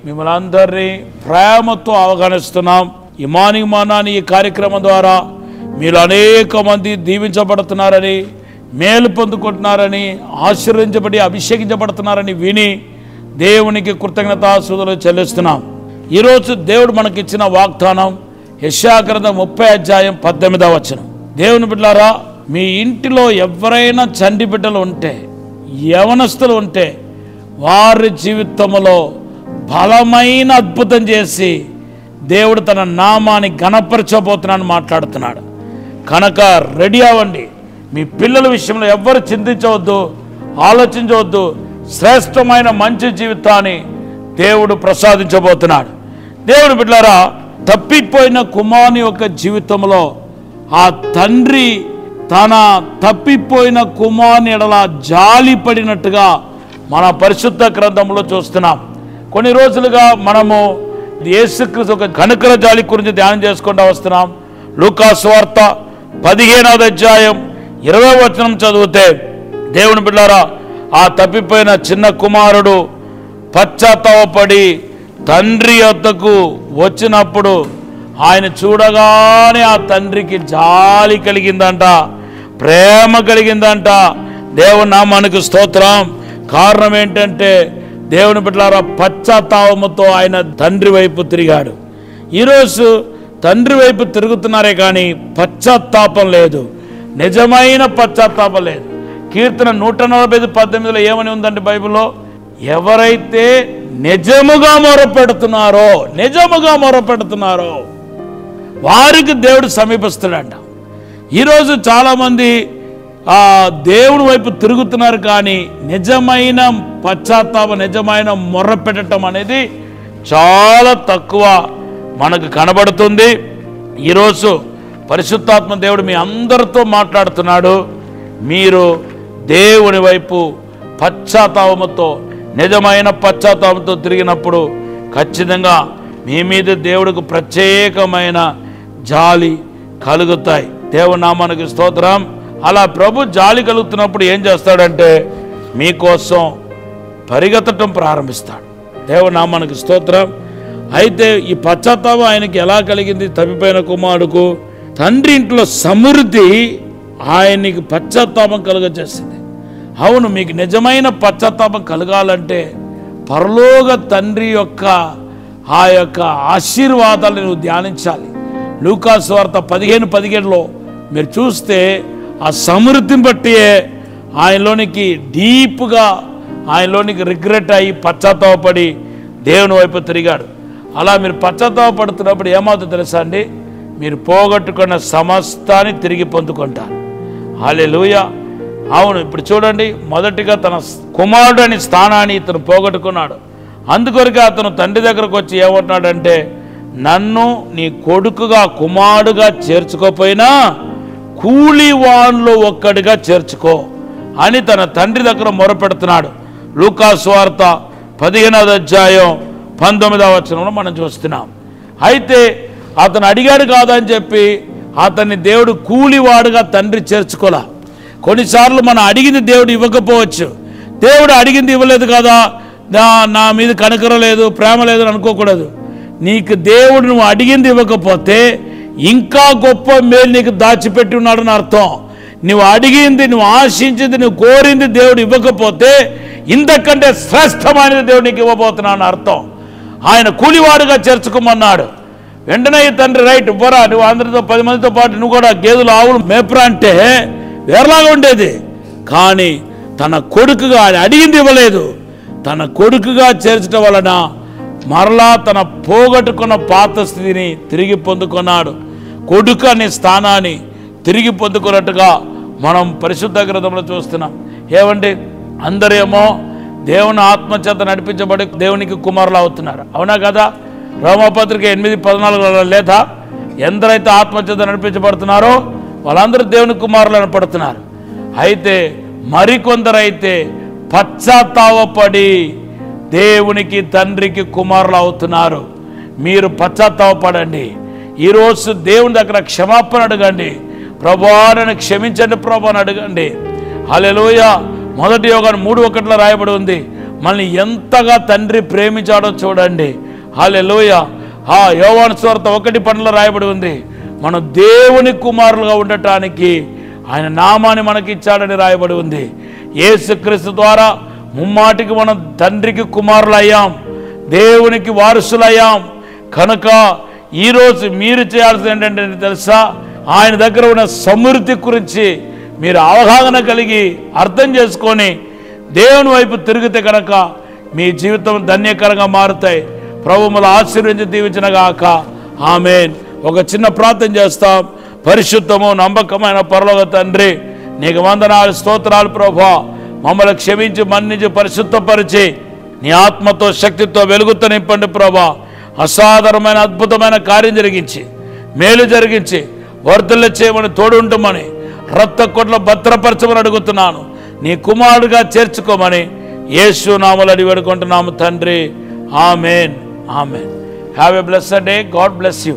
మిమ్మల్ని అందరినీ ప్రేమతో ఆహ్వానిస్తున్నాం. ఈ మార్నింగ్ మన్నాని ఈ కార్యక్రమం ద్వారా మీరు అనేక మంది దీవించబడుతున్నారని, మేలు పొందుకుంటున్నారని, ఆశీర్వదించబడి అభిషేకించబడుతున్నారని విని దేవునికి కృతజ్ఞతాస్తుతులు చెల్లిస్తున్నాం. ఈరోజు దేవుడు మనకిచ్చిన వాగ్దానం యెషయా గ్రంథం 30:18. దేవుని బిడ్డలారా, మీ ఇంటిలో ఎవరైనా చంటి బిడ్డలు ఉంటే, యవనస్తులు ఉంటే, వారి జీవితంలో బలమైన అద్భుతం చేసి దేవుడు తన నామాన్ని ఘనపరచబోతున్నాను మాట్లాడుతున్నాడు. కనుక రెడీ అవ్వండి. మీ పిల్లల విషయంలో ఎవ్వరు చింతించవద్దు, ఆలోచించవద్దు. శ్రేష్టమైన మంచి జీవితాన్ని దేవుడు ప్రసాదించబోతున్నాడు. దేవుడు బిడ్డలారా, తప్పిపోయిన కుమారుని యొక్క జీవితంలో ఆ తండ్రి తన తప్పిపోయిన కుమారుని ఎడల జాలి పడినట్టుగా మన పరిశుద్ధ గ్రంథంలో చూస్తున్నాం. కొన్ని రోజులుగా మనము యేసుక్రీస్తు ఒక కనికర జాలి గురించి ధ్యానం చేసుకుంటూ వస్తున్నాం. లూకా సువార్త 15:20 చదివితే, దేవుని బిడ్డలారా, ఆ తప్పిపోయిన చిన్న కుమారుడు పశ్చాత్తాపపడి తండ్రి వద్దకు వచ్చినప్పుడు ఆయన చూడగానే ఆ తండ్రికి జాలి కలిగిందంట, ప్రేమ కలిగిందంట. దేవుని నామానికి స్తోత్రం. కారణం ఏంటంటే, దేవుని బిడ్డలారా, పశ్చాత్తాపముతో ఆయన తండ్రి వైపు తిరిగాడు. ఈరోజు తండ్రి వైపు తిరుగుతున్నారే కానీ పశ్చాత్తాపం లేదు, నిజమైన పశ్చాత్తాపం లేదు. కీర్తన 145:18 ఏమని ఉందండి బైబిల్లో? ఎవరైతే నిజముగా మొరపెడుతున్నారో వారికి దేవుడు సమీపిస్తాడంట. ఈరోజు చాలామంది దేవుని వైపు తిరుగుతున్నారు కానీ నిజమైన పశ్చాత్తాపం, నిజమైన మొర్ర పెట్టడం అనేది చాలా తక్కువ మనకు కనబడుతుంది. ఈరోజు పరిశుద్ధాత్మ దేవుడు మీ అందరితో మాట్లాడుతున్నాడు. మీరు దేవుని వైపు పశ్చాత్తాపంతో, నిజమైన పశ్చాత్తాపంతో తిరిగినప్పుడు ఖచ్చితంగా మీ మీద దేవుడికి ప్రత్యేకమైన జాలి కలుగుతాయి. దేవుని నామానికి స్తోత్రం. అలా ప్రభు జాలి కలుగుతున్నప్పుడు ఏం చేస్తాడంటే, మీకోసం పరిగెత్తటం ప్రారంభిస్తాడు. దేవుని నామానికి స్తోత్రం. అయితే ఈ పశ్చాత్తాపం ఆయనకి ఎలా కలిగింది? తప్పిపోయిన కుమారుడుకు తండ్రి ఇంట్లో సమృద్ధి ఆయనకి పశ్చాత్తాపం కలుగజేసింది. అవును, మీకు నిజమైన పశ్చాత్తాపం కలగాలంటే పరలోక తండ్రి యొక్క ఆ యొక్క ఆశీర్వాదాలను నువ్వు ధ్యానించాలి. లూకా సువార్త 15:17 మీరు చూస్తే ఆ సమృద్ధిని బట్టి ఆయనలోనికి డీప్గా ఆయనలోనికి రిగ్రెట్ అయ్యి పశ్చాత్తాపడి దేవుని వైపు తిరిగాడు. అలా మీరు పశ్చాత్తాపడుతున్నప్పుడు ఏమవుతుందో తెలుసా అండి? మీరు పోగొట్టుకున్న సమస్తాన్ని తిరిగి పొందుకుంటారు. హల్లెలూయా. అవును, ఇప్పుడు చూడండి, మొదటిగా తన కుమారుడు అనే స్థానాన్ని ఇతను పోగొట్టుకున్నాడు. అందుకొరకే అతను తండ్రి దగ్గరకు వచ్చి ఏమంటున్నాడంటే, నన్ను నీ కొడుకుగా కుమారుడుగా చేర్చుకోపోయినా కూలివాన్లో ఒక్కడిగా చేర్చుకో అని తన తండ్రి దగ్గర మొరపెడుతున్నాడు. లూకా సువార్త 15:19 మనం చూస్తున్నాం. అయితే అతను అడిగాడు కాదని చెప్పి అతన్ని దేవుడు కూలివాడుగా తండ్రి చేర్చుకోలే. కొన్నిసార్లు మనం అడిగింది దేవుడు ఇవ్వకపోవచ్చు. దేవుడు అడిగింది ఇవ్వలేదు కదా, నా మీద కనికరం లేదు, ప్రేమ లేదు అని అనుకోకూడదు. నీకు దేవుడు నువ్వు అడిగింది ఇవ్వకపోతే ఇంకా గొప్ప మేలు నీకు దాచిపెట్టి ఉన్నాడని అర్థం. నువ్వు అడిగింది, నువ్వు ఆశించింది, నువ్వు కోరింది దేవుడు ఇవ్వకపోతే ఇంతకంటే శ్రేష్టమైనది దేవుడు నీకు ఇవ్వబోతున్నాను అర్థం. ఆయన కూలివాడుగా చేర్చుకోమన్నాడు. వెంటనే ఈ తండ్రి రైట్ ఇవ్వరా, నువ్వు అందరితో 10 మందితో పాటు నువ్వు కూడా గేదెలు ఆవులు మేపురా అంటే వేరేలాగా ఉండేది. కానీ తన కొడుకుగా ఆయన అడిగింది ఇవ్వలేదు. తన కొడుకుగా చేర్చడం వలన మరలా తన పోగొట్టుకున్న పాత స్థితిని తిరిగి పొందుకున్నాడు. కొడుకు అనే స్థానాన్ని తిరిగి పొందుకున్నట్టుగా మనం పరిశుద్ధ గ్రంథంలో చూస్తున్నాం. ఏమండి, అందరేమో దేవుని ఆత్మచేత నడిపించబడి దేవునికి కుమారులు అవుతున్నారు, అవునా కదా? రోమపత్రిక 8:14 లేదా? ఎందరైతే ఆత్మచేత నడిపించబడుతున్నారో వాళ్ళందరూ దేవుని కుమారులు అనపడుతున్నారు. అయితే మరికొందరైతే పశ్చాత్తాపపడి దేవునికి తండ్రికి కుమారులు అవుతున్నారు. మీరు పశ్చాత్తాపపడండి. ఈరోజు దేవుని దగ్గర క్షమాపణ అడగండి. ప్రభువా నన్ను క్షమించండి ప్రభు అని అడగండి. హల్లెలూయా. 1 యోహాను 3:1 రాయబడి ఉంది, మనల్ని ఎంతగా తండ్రి ప్రేమించాడో చూడండి. హల్లెలూయా. యోహాను సువార్త 1:12 రాయబడి ఉంది, మనం దేవుని కుమారులుగా ఉండటానికి ఆయన నామాన్ని మనకి ఇచ్చాడని రాయబడి ఉంది. యేసుక్రీస్తు ద్వారా ముమ్మాటికి మనం తండ్రికి కుమారులయ్యాం, దేవునికి వారసులయ్యాం. కనుక ఈరోజు మీరు చేయాల్సింది ఏంటంటే తెలుసా, ఆయన దగ్గర ఉన్న సమృద్ధి గురించి మీరు అవగాహన కలిగి అర్థం చేసుకొని దేవుని వైపు తిరిగితే కనుక మీ జీవితం ధన్యకరంగా మారుతాయి. ప్రభువు మనల్ని ఆశీర్వదించి దీవించునుగాక. ఆమేన్. ఒక చిన్న ప్రార్థన చేస్తాం. పరిశుద్ధము నమ్మకమైన పరలోక తండ్రి, నీకు వందనాలు, స్తోత్రాలు ప్రభువా. మమ్మల్ని క్షమించి మన్నించి పరిశుద్ధపరిచి నీ ఆత్మతో శక్తితో వెలుగుతో నింపండి ప్రభువా. అసాధారణమైన అద్భుతమైన కార్యం జరిగించి మేలు జరిగించి వర్ధలు చేయమని తోడుంటమని రక్త కొట్ల భద్రపరచమని అడుగుతున్నాను. నీ కుమారుడిగా చేర్చుకోమని యేసు నామములో అడిగి వేడుకుంటున్నాము తండ్రి. ఆమేన్. ఆమేన్. Have a blessed day. God bless you.